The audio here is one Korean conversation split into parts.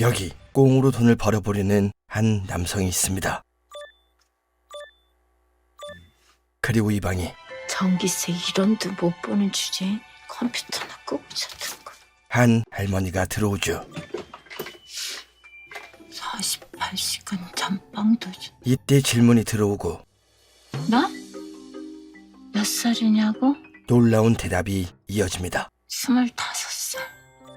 여기 꽁으로 돈을 벌어보려는 한 남성이 있습니다. 그리고 이 방에 전기세 1원도 못 버는 주제에 컴퓨터나 끄고 자는 거. 한 할머니가 들어오죠. 48시간 잠방도 이때 질문이 들어오고 나? 몇 살이냐고? 놀라운 대답이 이어집니다. 25살.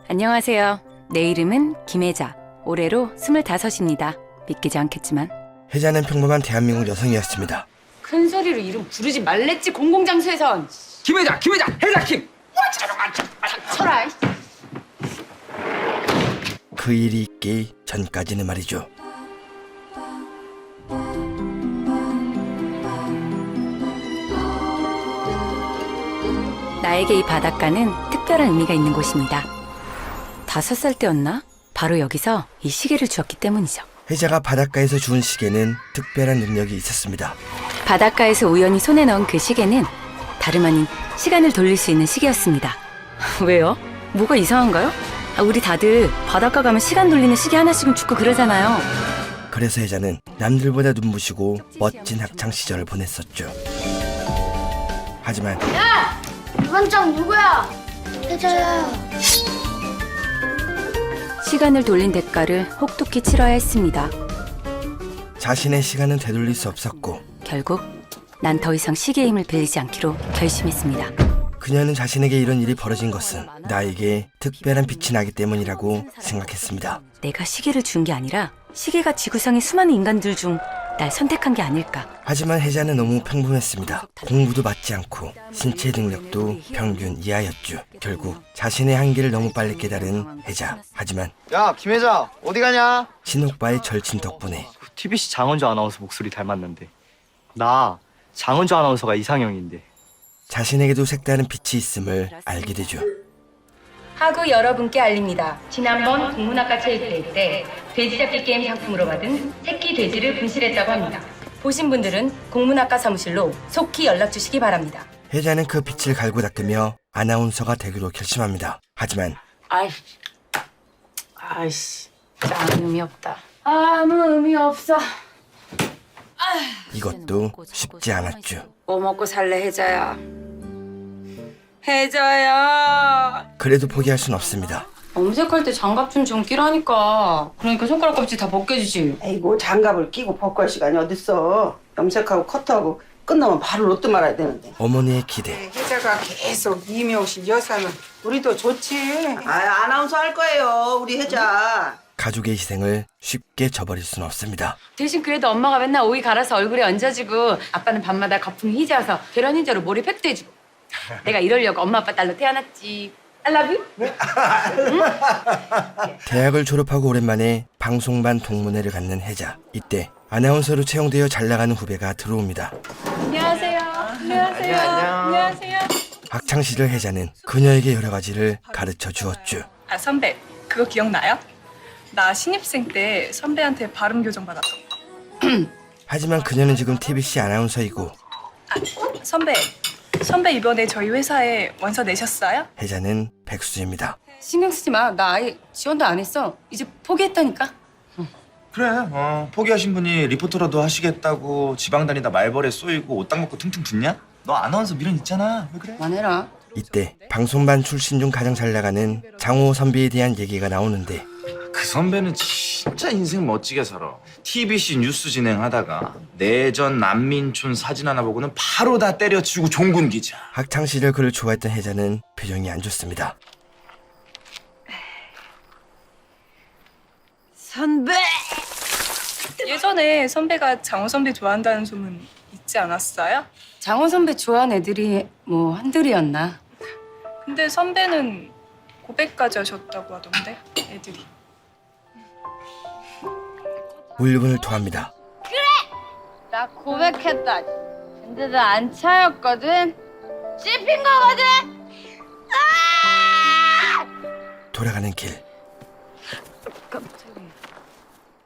안녕하세요. 내 이름은 김혜자. 올해로 25입니다. 믿기지 않겠지만. 혜자는 평범한 대한민국 여성이었습니다. 큰 소리로 이름 부르지 말랬지, 공공장소에선. 김혜자, 혜자킴. 쳐라. 그 일이 있기 전까지는 말이죠. 나에게 이 바닷가는 특별한 의미가 있는 곳입니다. 5살 때였나? 바로 여기서 이 시계를 주었기 때문이죠. 혜자가 바닷가에서 주운 시계는 특별한 능력이 있었습니다. 바닷가에서 우연히 손에 넣은 그 시계는 다름 아닌 시간을 돌릴 수 있는 시계였습니다. 왜요? 뭐가 이상한가요? 우리 다들 바닷가 가면 시간 돌리는 시계 하나씩은 줍고 그러잖아요. 그래서 혜자는 남들보다 눈부시고 멋진 학창 시절을 보냈었죠. 하지만 이번 장 누구야? 혜자야. 시간을 돌린 대가를 혹독히 치러야 했습니다. 자신의 시간은 되돌릴 수 없었고 결국 난 더 이상 시계의 힘을 빌리지 않기로 결심했습니다. 그녀는 자신에게 이런 일이 벌어진 것은 나에게 특별한 빛이 나기 때문이라고 생각했습니다. 내가 시계를 준 게 아니라 시계가 지구상의 수많은 인간들 중 날 선택한 게 아닐까. 하지만 혜자는 너무 평범했습니다. 공부도 맞지 않고 신체 능력도 평균 이하였죠. 결국 자신의 한계를 너무 빨리 깨달은 혜자. 하지만 야, 김혜자, 어디 가냐? 친오빠의 절친 덕분에 TBC 장원주 아나운서 목소리 닮았는데. 나 장원주 아나운서가 이상형인데. 자신에게도 색다른 빛이 있음을 알게 되죠. 하구 여러분께 알립니다. 지난번 국문학과 체육대회 때 돼지잡기 게임 상품으로 받은 새끼 돼지를 분실했다고 합니다. 보신 분들은 국문학과 사무실로 속히 연락 주시기 바랍니다. 혜자는 그 빛을 갈고 닦으며 아나운서가 되기로 결심합니다. 하지만 아이씨, 진짜 아무 의미 없다. 아무 의미 없어. 이것도 쉽지 않았죠. 뭐 먹고 살래, 혜자야? 혜자야. 그래도 포기할 순 없습니다. 염색할 때 장갑 좀 끼라니까. 그러니까 손가락 껍질 다 벗겨지지. 에이고 장갑을 끼고 벗고 시간이 어딨어. 염색하고 커트하고 끝나면 바로 롯데 말아야 되는데. 어머니의 기대, 혜자가 계속 이미옥실 여사는 우리도 좋지. 아나운서 할 거예요 우리 혜자. 가족의 희생을 쉽게 저버릴 순 없습니다. 대신 그래도 엄마가 맨날 오이 갈아서 얼굴에 얹어주고 아빠는 밤마다 거품 휘저어서 계란 흰자로 머리 팩도 해주고. 내가 이러려고 엄마 아빠 딸로 태어났지. I love you. 대학을 졸업하고 오랜만에 방송반 동문회를 갖는 혜자. 이때 아나운서로 채용되어 잘 나가는 후배가 들어옵니다. 안녕하세요. 안녕하세요. 안녕하세요. 학창시절 혜자는 그녀에게 여러 가지를 가르쳐 주었죠. 아, 선배, 그거 기억나요? 나 신입생 때 선배한테 발음 교정 받았던 거. 하지만 그녀는 지금 TBC 아나운서이고 아, 선배 이번에 저희 회사에 원서 내셨어요? 혜자는 백수입니다. 신경 쓰지 마. 나 아예 지원도 안 했어. 이제 포기했다니까. 그래, 포기하신 분이 리포터라도 하시겠다고 지방 다니다 말벌에 쏘이고 옷딱 먹고 퉁퉁 붓냐? 너 아나운서 미련 있잖아. 왜 그래? 그만해라. 이때 방송반 출신 중 가장 잘 나가는 장호 선배에 대한 얘기가 나오는데 그 선배는 진짜 인생 멋지게 살아. TBC 뉴스 진행하다가 내전 난민촌 사진 하나 보고는 바로 다 때려치우고 종군 기자. 학창시절 그를 좋아했던 혜자는 표정이 안 좋습니다. 선배. 예전에 선배가 장호 선배 좋아한다는 소문 있지 않았어요? 장원 선배 좋아하는 애들이 뭐 한둘이었나? 근데 선배는 고백까지 하셨다고 하던데, 애들이. 울분을 토합니다. 나 고백했다. 근데 나 안 차였거든. 씹힌 거거든. 돌아가는 길.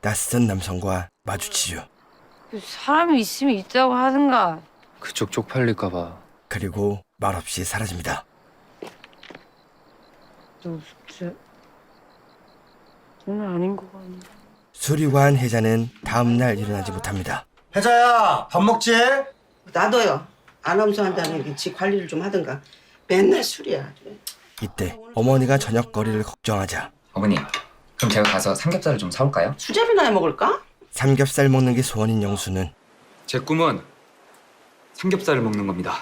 낯선 남성과 마주치죠. 사람이 있으면 있다고 하든가. 그쪽 쪽팔릴까 봐. 그리고 말없이 사라집니다. 장난 아닌 거 같네. 술이 과한 혜자는 다음날 일어나지 못합니다. 혜자야, 밥 먹지? 나도요. 아나운서 한다는 게 지 관리를 좀 하든가. 맨날 술이야. 이때 어머니가 저녁거리를 걱정하자 어머니, 그럼 제가 가서 삼겹살을 좀 사올까요? 수제비나 해 먹을까? 삼겹살 먹는 게 소원인 영수는 제 꿈은 삼겹살을 먹는 겁니다.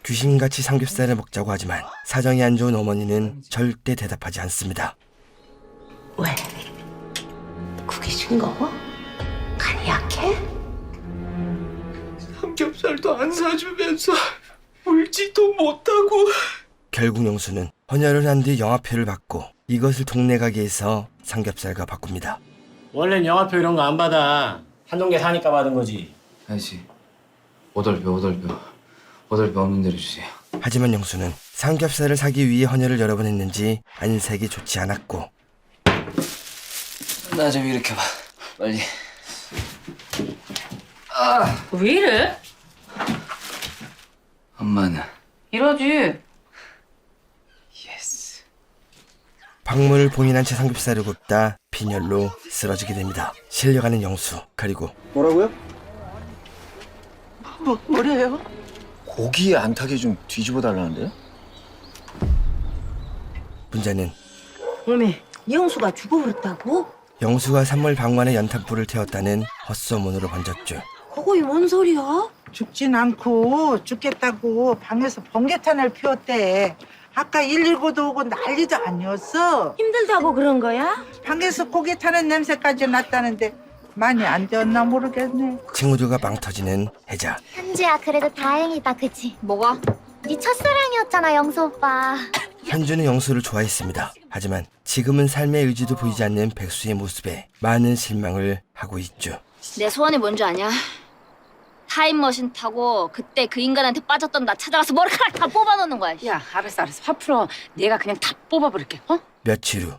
귀신같이 삼겹살을 먹자고 하지만 사정이 안 좋은 어머니는 절대 대답하지 않습니다. 왜? 국이 싱거워? 간이 약해? 삼겹살도 안 사주면서 울지도 못하고. 결국 영수는 헌혈을 한 뒤 영화표를 받고 이것을 동네 가게에서 삼겹살과 바꿉니다. 원래는 영화표 이런 거 안 받아. 한동계 사니까 받은 거지. 아저씨, 오돌뼈 없는 대로 주세요. 하지만 영수는 삼겹살을 사기 위해 헌혈을 여러 번 했는지 안색이 좋지 않았고 나 좀 일으켜봐, 빨리. 왜 이래? 엄마는? 이러지. 예스. 박물을 봉인한 채 삼겹살을 굽다 빈혈로 쓰러지게 됩니다. 실려가는 영수 그리고 뭐라고요? 뭐래요? 고기 안 타게 좀 뒤집어 달라는데요? 문제는 어머, 이영수가 죽어버렸다고? 영수가 산물 방관에 연탄불을 태웠다는 헛소문으로 번졌죠. 그거이 뭔 소리야? 죽진 않고 죽겠다고 방에서 번개탄을 피웠대. 아까 119도 오고 난리도 아니었어. 힘들다고 그런 거야? 방에서 고기 타는 냄새까지 났다는데 많이 안 되었나 모르겠네. 친구들과 빵 터지는 혜자. 현주야, 그래도 다행이다, 그치? 뭐가? 네 첫사랑이었잖아, 영수 오빠. 현주는 영수를 좋아했습니다. 하지만 지금은 삶의 의지도 보이지 않는 백수의 모습에 많은 실망을 하고 있죠. 내 소원이 뭔지 아냐? 타임머신 타고 그때 그 인간한테 빠졌던 나 찾아가서 머리카락 다 뽑아놓는 거야. 야, 알았어. 화 풀어. 내가 그냥 다 뽑아버릴게. 어? 며칠 후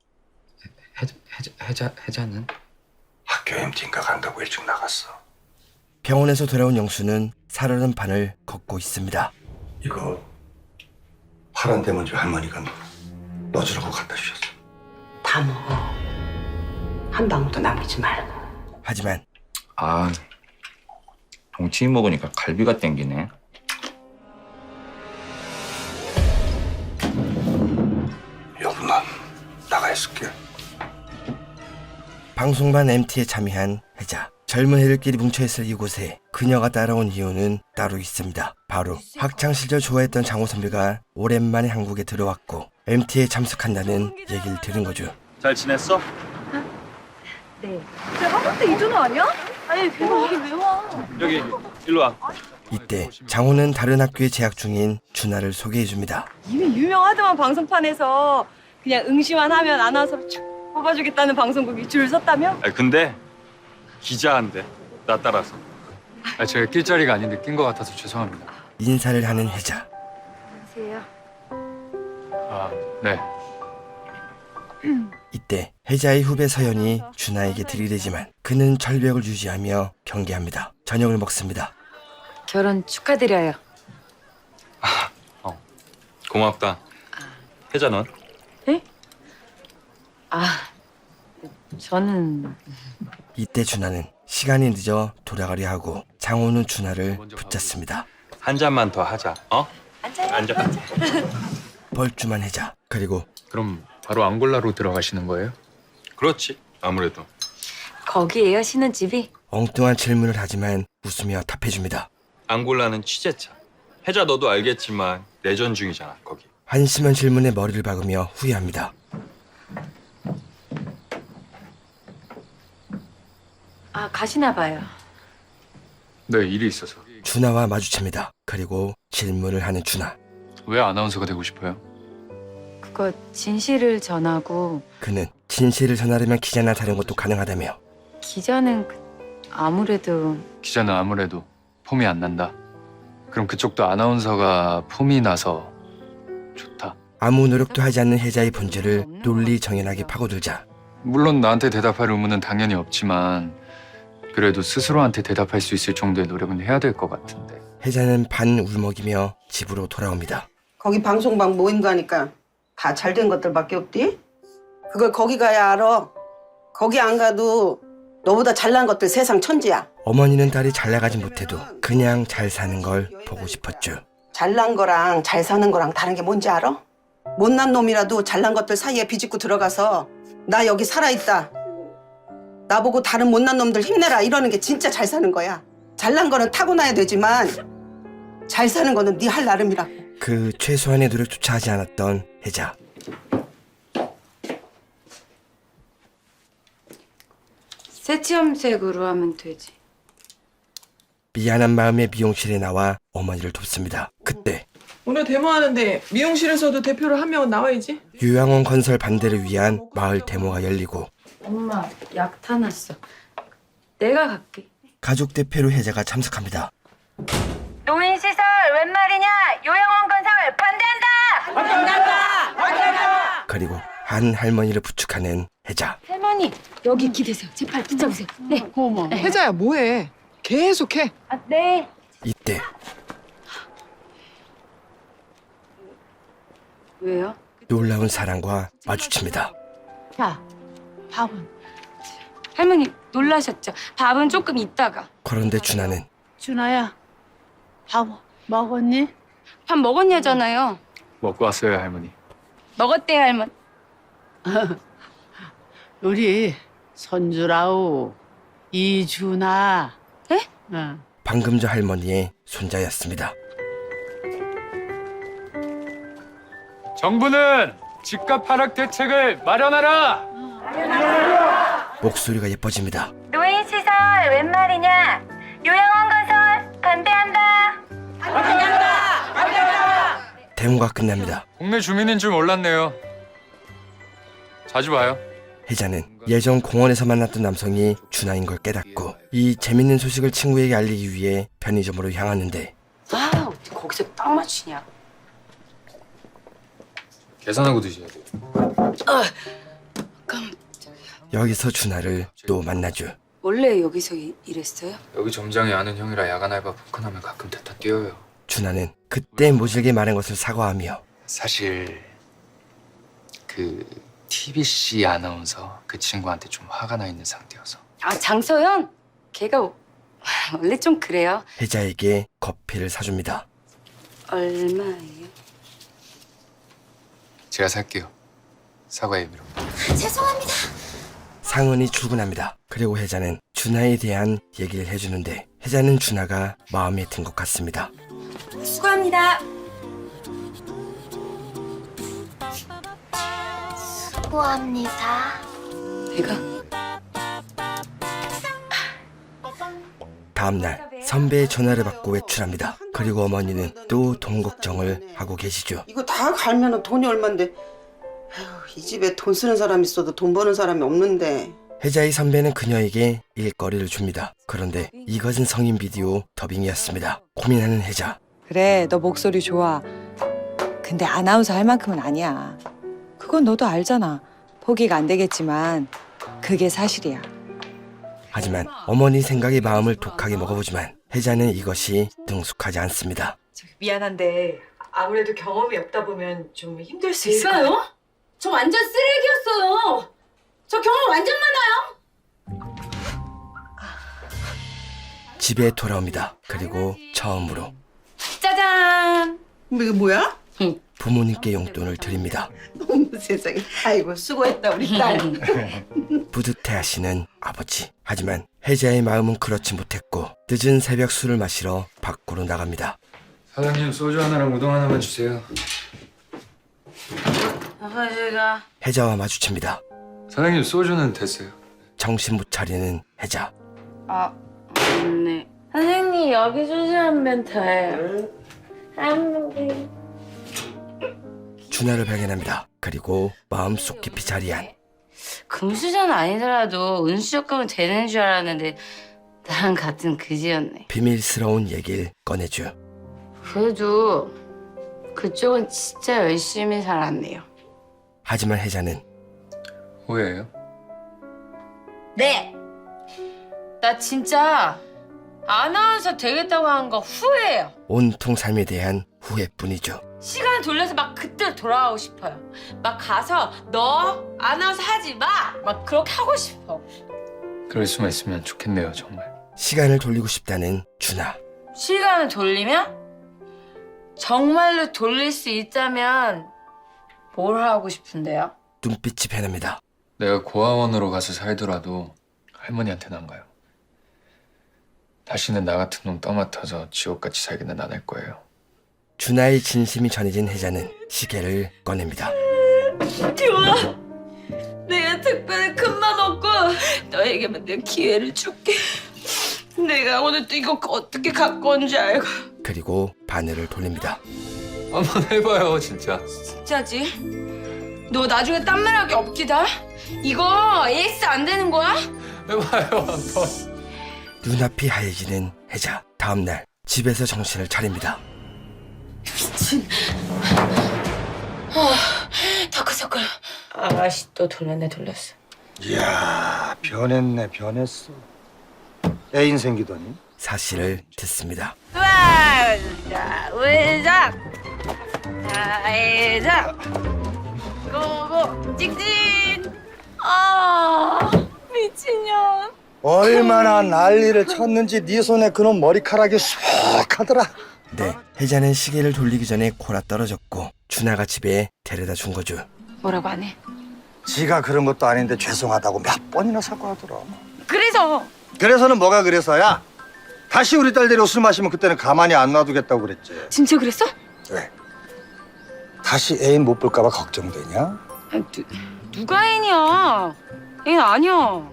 혜자는? 학교 MT인가 간다고 일찍 나갔어. 병원에서 돌아온 영수는 살얼음 판을 걷고 있습니다. 이거 파란 대문집 할머니가 넣어주라고 갖다 주셨어. 다 먹어. 한 방울도 남기지 말고. 하지만 아, 동치미 먹으니까 갈비가 땡기네. 여보, 난 나가 있을게. 방송반 MT에 참여한 혜자. 젊은 애들끼리 뭉쳐있을 이곳에 그녀가 따라온 이유는 따로 있습니다. 바로 학창시절 좋아했던 장호 선배가 오랜만에 한국에 들어왔고 MT에 참석한다는 얘기를 들은 거죠. 잘 지냈어? 여기 일로 와. 이때 장호는 다른 학교에 재학 중인 준하를 소개해줍니다. 이미 유명하더만 방송판에서 그냥 응시만 하면 아나운서로 쭉 뽑아주겠다는 방송국이 줄 섰다며? 근데 기자한테 나 따라서. 제가 낄 자리가 아닌데 낀 것 같아서 죄송합니다. 인사를 하는 혜자. 아, 네. 이때 혜자의 후배 서연이 준하에게 들이대지만 그는 절벽을 유지하며 경계합니다. 저녁을 먹습니다. 결혼 축하드려요. 고맙다. 혜자 넌? 저는 이때 준하는 시간이 늦어 돌아가려 하고 장호는 준하를 붙잡습니다. 한 잔만 더 하자. 앉아. 벌주만 혜자. 그리고 그럼 바로 앙골라로 들어가시는 거예요? 그렇지. 아무래도. 거기에요, 신혼집이? 엉뚱한 질문을 하지만 웃으며 답해줍니다. 앙골라는 취재차. 혜자 너도 알겠지만 내전 중이잖아 거기. 한심한 질문에 머리를 박으며 후회합니다. 가시나 봐요. 네, 일이 있어서. 준하와 마주칩니다. 그리고 질문을 하는 준하. 왜 아나운서가 되고 싶어요? 그거 진실을 전하고 그는 진실을 전하려면 기자나 다른 것도 가능하다며 기자는 아무래도 기자는 아무래도 폼이 안 난다. 그럼 그쪽도 아나운서가 폼이 나서 좋다. 아무 노력도 하지 않는 혜자의 본질을 논리정연하게 파고들자 물론 나한테 대답할 의무는 당연히 없지만 그래도 스스로한테 대답할 수 있을 정도의 노력은 해야 될 것 같은데. 혜자는 반 울먹이며 집으로 돌아옵니다. 거기 방송방 모임 가니까 다 잘된 것들밖에 없디? 그걸 거기 가야 알아. 거기 안 가도 너보다 잘난 것들 세상 천지야. 어머니는 딸이 잘 나가지 못해도 그냥 잘 사는 걸 보고 싶었죠. 잘난 거랑 잘 사는 거랑 다른 게 뭔지 알아? 못난 놈이라도 잘난 것들 사이에 비집고 들어가서 나 여기 살아있다. 나보고 다른 못난 놈들 힘내라 이러는 게 진짜 잘 사는 거야. 잘난 거는 타고나야 되지만 잘 사는 거는 네 할 나름이라고. 그 최소한의 노력조차 하지 않았던 혜자. 새치염색으로 하면 되지. 미안한 마음에 미용실에 나와 어머니를 돕습니다. 그때 오늘 데모하는데 미용실에서도 대표를 한 명은 나와야지. 유양원 건설 반대를 위한 마을 데모가 열리고 엄마, 약 타놨어. 내가 갈게. 가족 대표로 혜자가 참석합니다. 노인시설 웬 말이냐? 요양원 건설 반대한다! 그리고 한 할머니를 부축하는 혜자. 할머니, 여기 기대세요. 제 팔 붙잡으세요. 네. 어머. 혜자야 뭐해? 계속해. 아, 네. 이때 왜요? 놀라운 사랑과 마주칩니다. 야, 밥은? 할머니 놀라셨죠? 밥은 조금 있다가. 그런데 준하는 준아야, 밥 먹었니? 밥 먹었냐잖아요. 먹고 왔어요, 할머니. 먹었대요, 할머니. 우리 손주라우 이준아. 에? 응. 방금 저 할머니의 손자였습니다. 정부는 집값 하락 대책을 마련하라. 목소리가 예뻐집니다. 노인시설 웬 말이냐? 요양원 건설 반대한다! 데모가 끝납니다. 동네 주민인 줄 몰랐네요. 자주 봐요. 혜자는 예전 공원에서 만났던 남성이 준하인 걸 깨닫고 이 재밌는 소식을 친구에게 알리기 위해 편의점으로 향하는데 아, 어떻게 거기서 딱 맞추냐? 계산하고 드셔야 돼요. 여기서 준하를 또 만나죠. 원래 여기서 일했어요? 여기 점장이 아는 형이라 야간 알바 포크나면 가끔 대타 뛰어요. 준하는 그때 모질게 말한 것을 사과하며 사실 그 TBC 아나운서 그 친구한테 좀 화가 나 있는 상태여서. 아, 장서연? 걔가 원래 좀 그래요. 혜자에게 커피를 사줍니다. 얼마예요? 제가 살게요. 사과의 의미로. 상은이 출근합니다. 그리고 혜자는 준하에 대한 얘기를 해주는데 혜자는 준하가 마음에 든 것 같습니다. 수고합니다. 수고합니다. 내가 다음날 선배의 전화를 받고 외출합니다. 그리고 어머니는 또 돈 걱정을 하고 계시죠. 이거 다 갈면은 돈이 얼만데. 에휴, 이 집에 돈 쓰는 사람 있어도 돈 버는 사람이 없는데. 혜자의 선배는 그녀에게 일거리를 줍니다. 그런데 이것은 성인 비디오 더빙이었습니다. 고민하는 혜자. 그래, 너 목소리 좋아. 근데 아나운서 할 만큼은 아니야. 그건 너도 알잖아. 포기가 안 되겠지만 그게 사실이야. 하지만 어머니 생각이 마음을 독하게 먹어보지만 혜자는 이것이 능숙하지 않습니다. 미안한데 아무래도 경험이 없다 보면 좀 힘들 수 있을 거야. 제가요? 저 완전 쓰레기였어요. 저 경험 완전 많아요. 집에 돌아옵니다. 그리고 처음으로 짜잔. 이게 뭐야? 부모님께 용돈을 드립니다. 어머 세상에. 아이고 수고했다 우리 딸. 뿌듯해하시는 아버지. 하지만 혜자의 마음은 그렇지 못했고 늦은 새벽 술을 마시러 밖으로 나갑니다. 사장님 소주 하나랑 우동 하나만 주세요. 아버지가 혜자와 마주칩니다. 사장님 소주는 됐어요. 정신 못 차리는 혜자. 네. 선생님 여기 소주 한 병 더해요. 한 병. 준하를 발견합니다. 그리고 마음속 깊이 자리한 금수저는 아니더라도 은수저감은 되는 줄 알았는데 나랑 같은 그지였네. 비밀스러운 얘기를 꺼내죠. 그래도 그쪽은 진짜 열심히 살았네요. 하지만 혜자는 오해예요? 네. 나 진짜 아나운서 되겠다고 한 거 후회해요. 온통 삶에 대한 후회뿐이죠. 시간을 돌려서 막 그때 돌아가고 싶어요. 막 가서 너 아나운서 하지 마! 막 그렇게 하고 싶어. 그럴 수만 있으면 좋겠네요, 정말. 시간을 돌리고 싶다는 준하. 시간을 돌리면? 정말로 돌릴 수 있다면 뭘 하고 싶은데요? 눈빛이 변합니다. 내가 고아원으로 가서 살더라도 할머니한테는 안 가요. 다시는 나 같은 놈 떠맡아서 지옥같이 살기는 안 할 거예요. 준하의 진심이 전해진 혜자는 시계를 꺼냅니다. 좋아. 내가 특별히 큰 맘 없고 너에게만 내 기회를 줄게. 내가 오늘 또 이거 어떻게 갖고 온 줄 알고. 그리고 바늘을 돌립니다. 한번 해봐요, 진짜. 진짜지? 너 나중에 딴말하기 없기다? 이거 AS 안 되는 거야? 해봐요, 한번. 눈앞이 하얘지는 혜자. 다음날 집에서 정신을 차립니다. 다크서클. 아가씨 또 돌렸어. 이야, 변했네, 변했어. 애인 생기더니. 사실을 듣습니다. 자, 회장. 자, 회장. 고고 찍찍. 아, 미친년. 얼마나 난리를 쳤는지 네 손에 그놈 머리카락이 수북하더라. 네, 혜자는 시계를 돌리기 전에 코라 떨어졌고 준하가 집에 데려다 준 거죠. 뭐라고 안 해? 지가 그런 것도 아닌데 죄송하다고 몇 번이나 사과하더라. 그래서는 뭐가 그래서야? 다시 우리 딸 데리고 술 마시면 그때는 가만히 안 놔두겠다고 그랬지. 진짜 그랬어? 왜? 다시 애인 못 볼까 봐 걱정되냐? 누가 애인이야? 애인 아니야.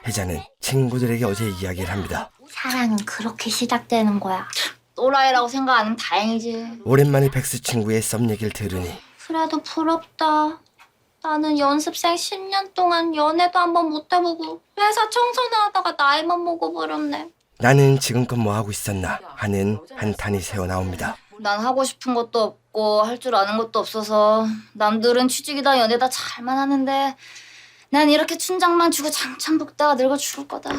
혜자는 친구들에게 어제 이야기를 합니다. 사랑은 그렇게 시작되는 거야. 또라이라고 생각 안 하면 다행이지. 오랜만에 백수 친구의 썸 얘기를 들으니 그래도 부럽다. 나는 연습생 10년 동안 연애도 한번 못 해보고 회사 청소나 하다가 나이만 먹어버렸네. 나는 지금껏 뭐 하고 있었나 하는 한탄이 새어나옵니다. 난 하고 싶은 것도 없고 할 줄 아는 것도 없어서 남들은 취직이다 연애다 잘만 하는데 난 이렇게 춘장만 주고 장참 붓다가 늙어 죽을 거다.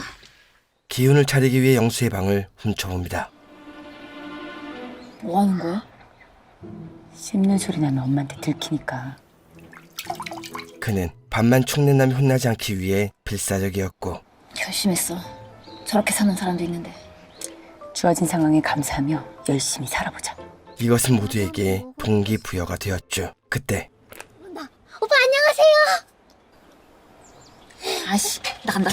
기운을 차리기 위해 영수의 방을 훔쳐봅니다. 뭐 하는 거야? 씹는 소리 나면 엄마한테 들키니까. 그는 밤만 축낸 남이 혼나지 않기 위해 필사적이었고 결심했어. 저렇게 사는 사람도 있는데. 주어진 상황에 감사하며 열심히 살아보자. 이것은 모두에게 동기부여가 되었죠. 그때 오빠 안녕하세요. 아씨 나간다.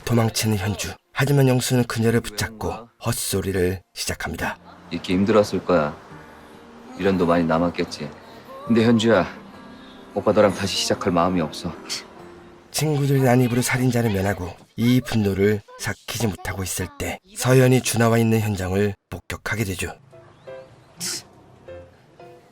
도망치는 현주. 하지만 영수는 그녀를 붙잡고 헛소리를 시작합니다. 있기 힘들었을 거야. 미련도 많이 남았겠지. 근데 현주야, 오빠 너랑 다시 시작할 마음이 없어. 친구들이 난입으로 살인자를 면하고 이 분노를 삭히지 못하고 있을 때 서연이 준하와 있는 현장을 목격하게 되죠.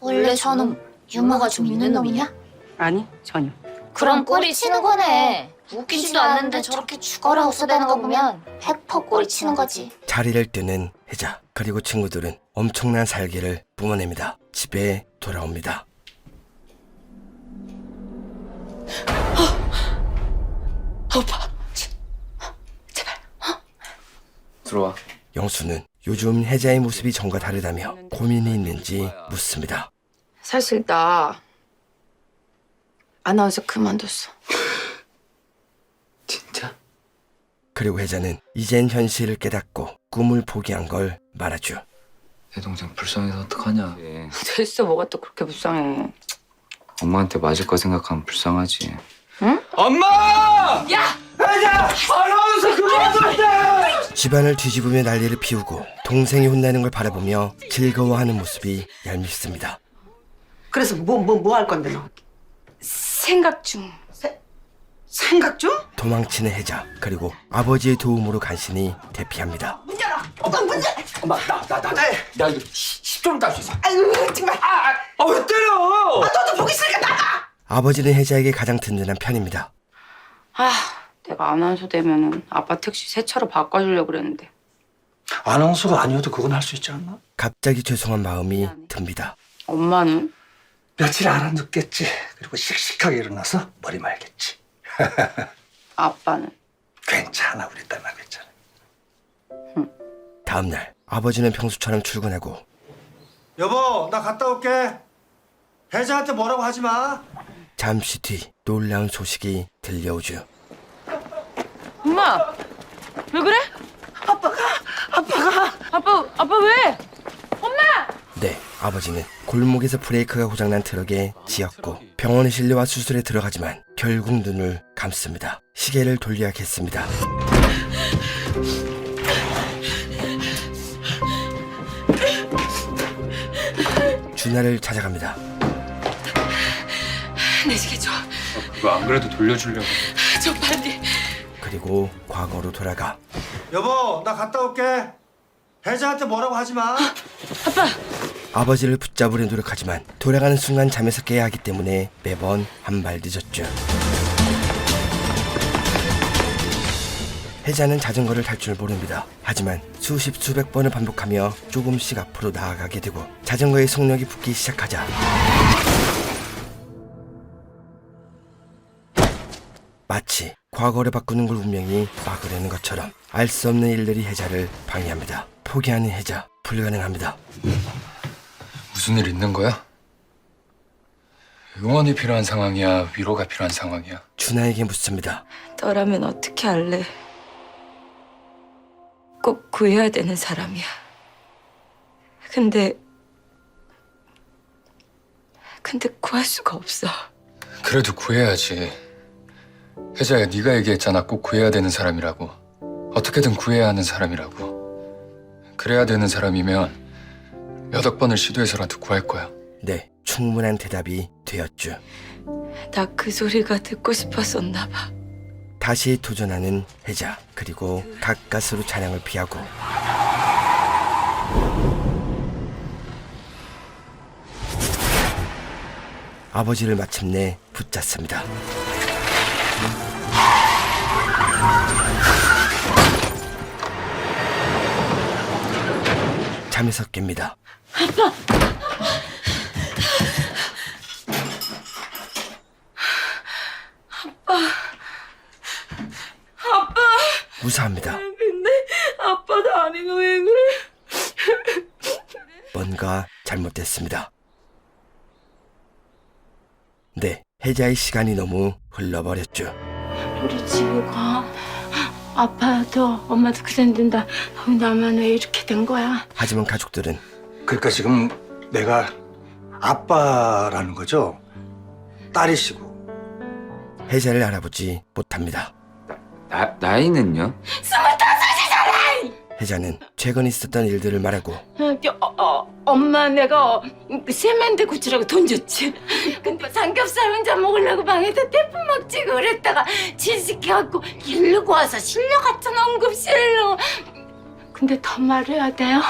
원래 저는 유머가 좀 있는 놈이냐? 아니, 전혀. 그럼 꼬리 치는 거네. 웃기지도 않는데 저렇게 죽어라 웃어대는 거 보면 100% 꼬리 치는 거지. 자리를 뜨는 혜자. 그리고 친구들은 엄청난 살기를 뿜어냅니다. 집에 돌아옵니다. 오빠. 제발. 들어와. 영수는 요즘 혜자의 모습이 전과 다르다며 고민이 있는지 묻습니다. 사실 나 아나운서 그만뒀어. 진짜? 그리고 혜자는 이젠 현실을 깨닫고 꿈을 포기한 걸 말하죠. 내 동생 불쌍해서 어떡하냐. 됐어, 뭐가 또 그렇게 불쌍해. 엄마한테 맞을 거 생각하면 불쌍하지. 엄마! 야! 아나운서 그만뒀대! 집안을 뒤집으며 난리를 피우고 동생이 혼나는 걸 바라보며 즐거워하는 모습이 얄밉습니다. 그래서 뭐 할 건데 너? 생각 중. 생각 중? 도망치는 혜자. 그리고 아버지의 도움으로 간신히 대피합니다. 문 열어. 오빠 문 열어. 엄마 나 이거 10점 딸 수 있어. 아유 정말. 왜 때려? 너도 보기 싫으니까 나가. 아버지는 혜자에게 가장 든든한 편입니다. 내가 아나운서 되면은 아빠 택시 새 차로 바꿔주려고 그랬는데. 아나운서가 아니어도 그건 할 수 있지 않나? 갑자기 죄송한 마음이 듭니다. 엄마는? 며칠 안 눕겠지. 그리고 씩씩하게 일어나서 머리 말겠지. 아빠는? 괜찮아, 우리 딸만 괜찮아. 다음날 아버지는 평소처럼 출근하고 여보, 나 갔다 올게. 혜자한테 뭐라고 하지 마. 잠시 뒤 놀라운 소식이 들려오죠. 엄마, 왜 그래? 아빠 왜? 네, 아버지는 골목에서 브레이크가 고장난 트럭에 지었고 병원에 실려와 수술에 들어가지만 결국 눈을 감습니다. 시계를 돌려야겠습니다. 준하를 찾아갑니다. 내 시계 줘. 그거 안 그래도 돌려주려고. 줘 빨리. 그리고 과거로 돌아가 여보, 나 갔다 올게. 혜자한테 뭐라고 하지 마. 아버지를 붙잡으려 노력하지만 돌아가는 순간 잠에서 깨야 하기 때문에 매번 한 발 늦었죠. 혜자는 자전거를 탈 줄 모릅니다. 하지만 수십 수백 번을 반복하며 조금씩 앞으로 나아가게 되고 자전거의 속력이 붙기 시작하자 마치 과거를 바꾸는 걸 운명이 막으려는 것처럼 알 수 없는 일들이 혜자를 방해합니다. 포기하는 혜자, 불가능합니다. 무슨 일 있는 거야? 응원이 필요한 상황이야? 위로가 필요한 상황이야? 준하에게 묻습니다. 너라면 어떻게 할래? 꼭 구해야 되는 사람이야. 근데 구할 수가 없어. 그래도 구해야지. 혜자야, 네가 얘기했잖아. 꼭 구해야 되는 사람이라고. 어떻게든 구해야 하는 사람이라고. 그래야 되는 사람이면 몇억 번을 시도해서라도 구할 거야. 네, 충분한 대답이 되었죠. 나 그 소리가 듣고 싶었었나 봐. 다시 도전하는 혜자, 그리고 가까스로 차량을 피하고 아버지를 마침내 붙잡습니다. 잠에서 깹니다. 무사합니다. 근데 아빠도 아니고 왜 그래? 뭔가 잘못됐습니다. 네, 혜자의 시간이 너무 흘러버렸죠. 우리 집에 가. 아빠도 엄마도 그랬는데 나만 왜 이렇게 된 거야? 하지만 가족들은 그러니까 지금 내가 아빠라는 거죠? 딸이시고. 혜자를 알아보지 못합니다. 나이는요? 25이잖아! 혜자는 최근 있었던 일들을 말하고 엄마 내가 세면대 고치라고 돈 줬지. 근데 삼겹살 혼자 먹으려고 방에서 테프 막 치고 그랬다가 질식해갖고 이러고 와서 실려갔잖아, 응급실로. 근데 더 말해야 돼요?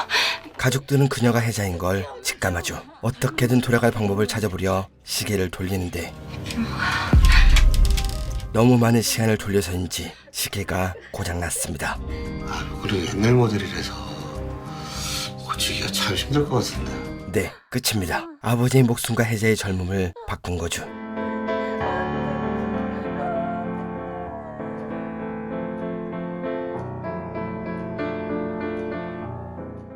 가족들은 그녀가 혜자인 걸 직감하죠. 어떻게든 돌아갈 방법을 찾아보려 시계를 돌리는데 너무 많은 시간을 돌려서인지 시계가 고장났습니다. 그리고 옛날 모델이라서 고치기가 참 힘들 것 같은데. 네, 끝입니다. 아버지의 목숨과 혜자의 젊음을 바꾼 거죠.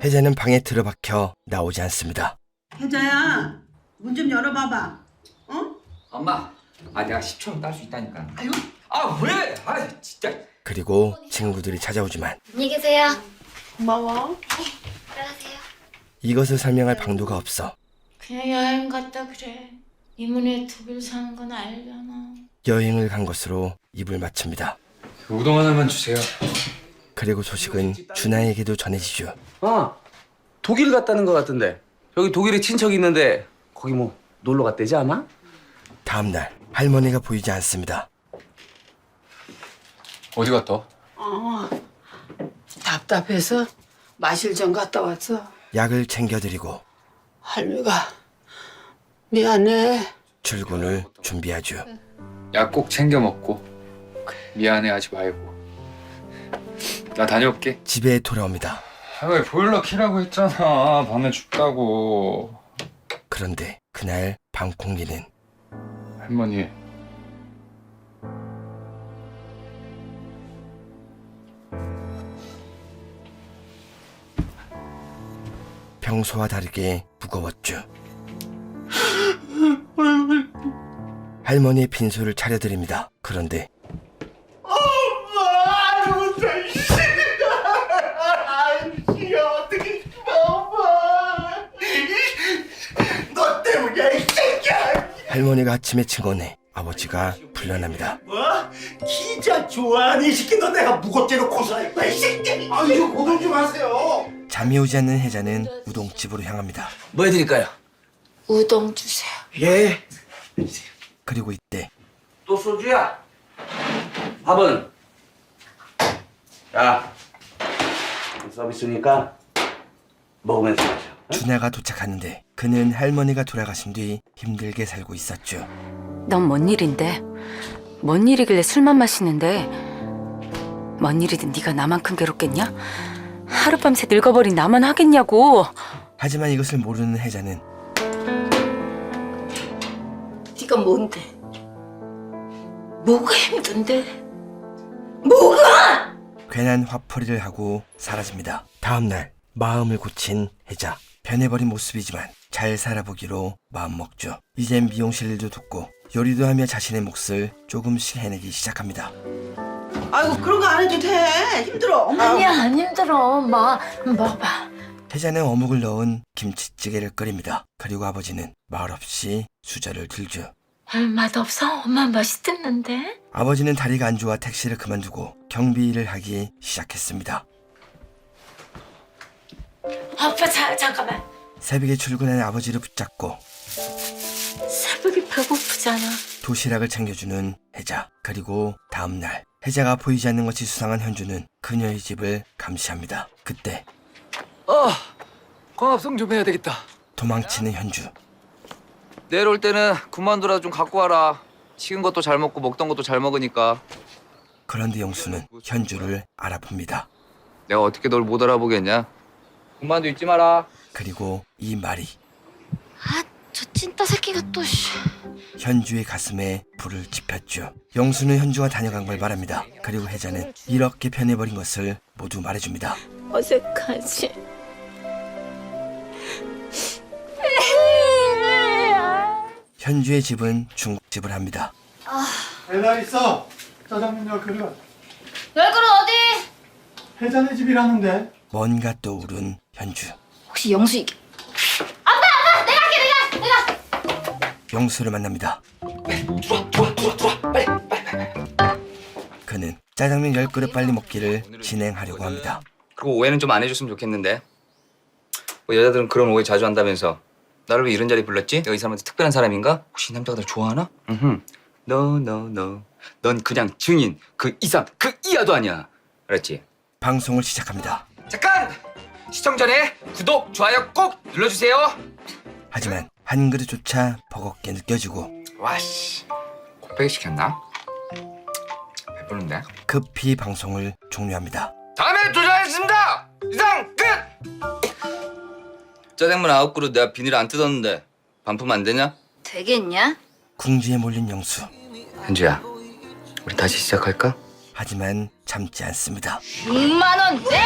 혜자는 방에 들어박혀 나오지 않습니다. 혜자야, 문 좀 열어봐봐. 어? 엄마, 내가 10초는 딸 수 있다니까. 아유, 왜? 진짜. 그리고 친구들이 찾아오지만 안녕히 계세요. 고마워. 들어가세요. 이것을 설명할 방도가 없어 그냥 여행 갔다 그래. 이문에 독일 사는 건 알잖아. 여행을 간 것으로 입을 맞춥니다. 우동 하나만 주세요. 그리고 소식은 준하에게도 전해지죠. 독일 갔다는 것 같던데. 여기 독일에 친척이 있는데 거기 뭐 놀러 갔대지 아마? 다음날 할머니가 보이지 않습니다. 어디 갔다? 답답해서 마실 좀 갔다 왔어. 약을 챙겨드리고 할미가 미안해. 출근을 준비하죠. 약 꼭 챙겨 먹고 미안해하지 말고. 나 다녀올게. 집에 돌아옵니다. 왜 보일러 키라고 했잖아. 밤에 춥다고. 그런데 그날 방콩리는 할머니, 평소와 다르게 무거웠죠. 할머니의 빈소를 차려드립니다. 그런데 너 때문이야 이 새끼야. 할머니가 아침에 증언해 아버지가 불편합니다. 뭐? 기자 좋아하니 이 새끼 너 내가 무겁게로 고소할 거야 이 새끼. 아 이거 고동 좀 하세요. 잠이 오지 않는 혜자는 우동집으로 향합니다. 뭐 해드릴까요? 우동 주세요. 예. 그리고 이때 또 소주야? 밥은? 야, 서비스니까 먹으면서 마셔. 준하가 도착하는데 그는 할머니가 돌아가신 뒤 힘들게 살고 있었죠. 넌 뭔 일인데? 뭔 일이길래 술만 마시는데? 뭔 일이든 네가 나만큼 괴롭겠냐? 하룻밤새 늙어버린 나만 하겠냐고. 하지만 이것을 모르는 혜자는 네가 뭔데? 뭐가 힘든데? 뭐가? 괜한 화풀이를 하고 사라집니다. 다음날 마음을 고친 혜자. 변해버린 모습이지만 잘 살아보기로 마음먹죠. 이젠 미용실 일도 돕고 요리도 하며 자신의 몫을 조금씩 해내기 시작합니다. 아이고 그런 거 안 해도 돼. 힘들어. 엄마. 아니야 안 힘들어. 엄마 먹어봐. 혜자는 어묵을 넣은 김치찌개를 끓입니다. 그리고 아버지는 말없이 수저를 들죠. 맛없어? 엄마 맛있댔는데? 아버지는 다리가 안 좋아 택시를 그만두고 경비 일을 하기 시작했습니다. 아빠 잠깐만. 새벽에 출근한 아버지를 붙잡고 새벽에 배고프잖아. 도시락을 챙겨주는 혜자. 그리고 다음날 혜자가 보이지 않는 것이 수상한 현주는 그녀의 집을 감시합니다. 그때 광합성 좀 해야 되겠다. 도망치는 현주. 내려올 때는 그만두라도 좀 갖고 와라. 식은 것도 잘 먹고 먹던 것도 잘 먹으니까. 그런데 영수는 현주를 알아봅니다. 내가 어떻게 널 못 알아보겠냐? 그만두 잊지 마라. 그리고 이 말이 저 찐따 새끼가 또 씨. 현주의 가슴에 불을 지폈죠. 영수는 현주가 다녀간 걸 말합니다. 그리고 혜자는 이렇게 변해버린 것을 모두 말해줍니다. 어색하지. 현주의 집은 중국집을 합니다. 배달 있어. 짜장면 10그릇. 열그릇 어디? 혜자네 집이라는데. 뭔가 떠오른 현주. 혹시 영수 이게? 영수를 만납니다. 그는 짜장면 10그릇 빨리 먹기를 진행하려고 합니다. 그리고 오해는 좀 안 해줬으면 좋겠는데. 뭐 여자들은 그런 오해 자주 한다면서. 나를 왜 이런 자리 불렀지? 내가 이 사람한테 특별한 사람인가? 혹시 이 남자가 날 좋아하나? No. 넌 그냥 증인. 그 이상, 그 이하도 아니야. 알았지? 방송을 시작합니다. 잠깐! 시청 전에 구독, 좋아요 꼭 눌러주세요. 하지만 한 그릇조차 버겁게 느껴지고 와씨, 곱빼기 시켰나? 배부른데? 급히 방송을 종료합니다. 다음에 도전하겠습니다! 이상 끝! 짜장면 9그릇 내가 비닐 안 뜯었는데 반품 안 되냐? 되겠냐? 궁지에 몰린 영수. 현주야, 우리 다시 시작할까? 하지만 참지 않습니다. 6만 원 내!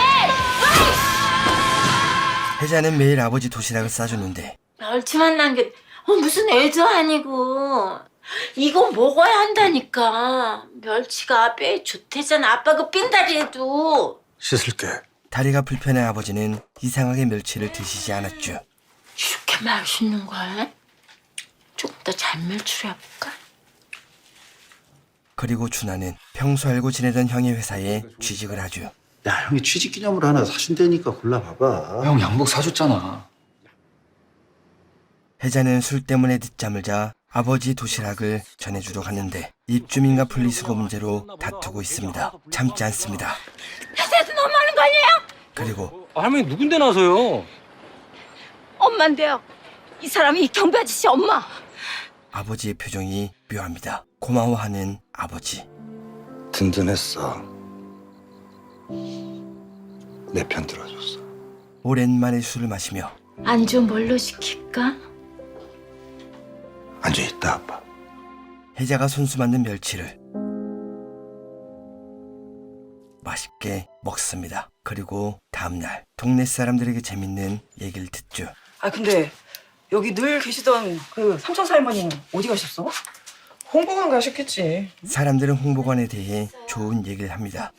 혜자는 매일 아버지 도시락을 싸줬는데 멸치만 난 게 무슨 애도 아니고 이거 먹어야 한다니까. 멸치가 뼈에 좋대잖아. 아빠 그 빈다리에도. 씻을게. 다리가 불편한 아버지는 이상하게 멸치를 드시지 않았죠. 이렇게 맛있는 거야? 조금 더 잘 멸치해볼까? 그리고 준하는 평소 알고 지내던 형의 회사에 취직을 하죠. 야 형이 취직기념으로 하나 사준다니까 골라봐봐. 형 양복 사줬잖아. 혜자는 술 때문에 늦잠을 자 아버지 도시락을 전해주러 갔는데 입주민과 분리수거 문제로 다투고 있습니다. 참지 않습니다. 회사에서 너무하는 거 아니에요? 그리고 할머니 누군데 나서요? 엄마인데요. 이 사람이 경비 아저씨 엄마. 아버지의 표정이 묘합니다. 고마워하는 아버지. 든든했어. 내 편 들어줬어. 오랜만에 술을 마시며 안주 뭘로 시킬까? 앉아있다 아빠. 혜자가 손수 만든 멸치를 맛있게 먹습니다. 그리고 다음날 동네 사람들에게 재밌는 얘기를 듣죠. 아 근데 여기 늘 계시던 그 삼천사 할머니는 어디 가셨어? 홍보관 가셨겠지. 사람들은 홍보관에 대해 좋은 얘기를 합니다.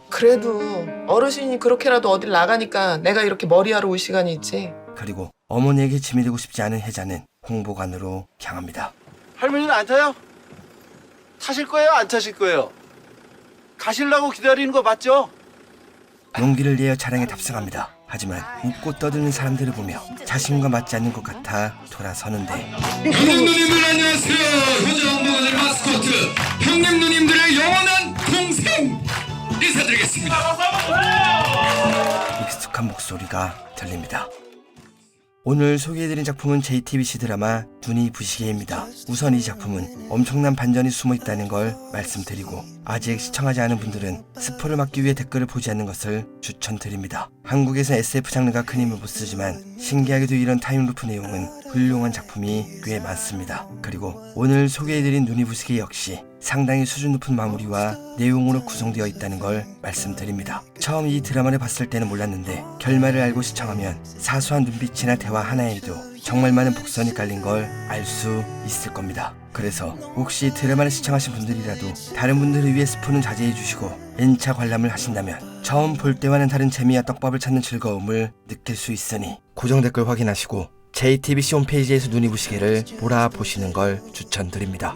그래도 어르신이 그렇게라도 어딜 나가니까 내가 이렇게 머리하러 올 시간이 있지. 그리고 어머니에게 짐이 되고 싶지 않은 혜자는 홍보관으로 향합니다. 할머니는 안 타요? 타실 거예요? 안 타실 거예요? 가시려고 기다리는 거 맞죠? 용기를 내어 차량에 탑승합니다. 하지만 웃고 떠드는 사람들을 보며 자신과 맞지 않는 것 같아 돌아서는데 형님누님들 안녕하세요. 효자 홍보관의 마스코트 형님누님들의 영원한 동생 인사드리겠습니다. 익숙한 목소리가 들립니다. 오늘 소개해드린 작품은 JTBC 드라마 눈이 부시게입니다. 우선 이 작품은 엄청난 반전이 숨어있다는 걸 말씀드리고 아직 시청하지 않은 분들은 스포를 막기 위해 댓글을 보지 않는 것을 추천드립니다. 한국에서 SF 장르가 큰 힘을 못 쓰지만 신기하게도 이런 타임루프 내용은 훌륭한 작품이 꽤 많습니다. 그리고 오늘 소개해드린 눈이 부시게 역시 상당히 수준 높은 마무리와 내용으로 구성되어 있다는 걸 말씀드립니다. 처음 이 드라마를 봤을 때는 몰랐는데 결말을 알고 시청하면 사소한 눈빛이나 대화 하나에도 정말 많은 복선이 깔린 걸 알 수 있을 겁니다. 그래서 혹시 드라마를 시청하신 분들이라도 다른 분들을 위해 스포는 자제해 주시고 N차 관람을 하신다면 처음 볼 때와는 다른 재미와 떡밥을 찾는 즐거움을 느낄 수 있으니 고정 댓글 확인하시고 JTBC 홈페이지에서 눈이 부시게를 몰아보시는 걸 추천드립니다.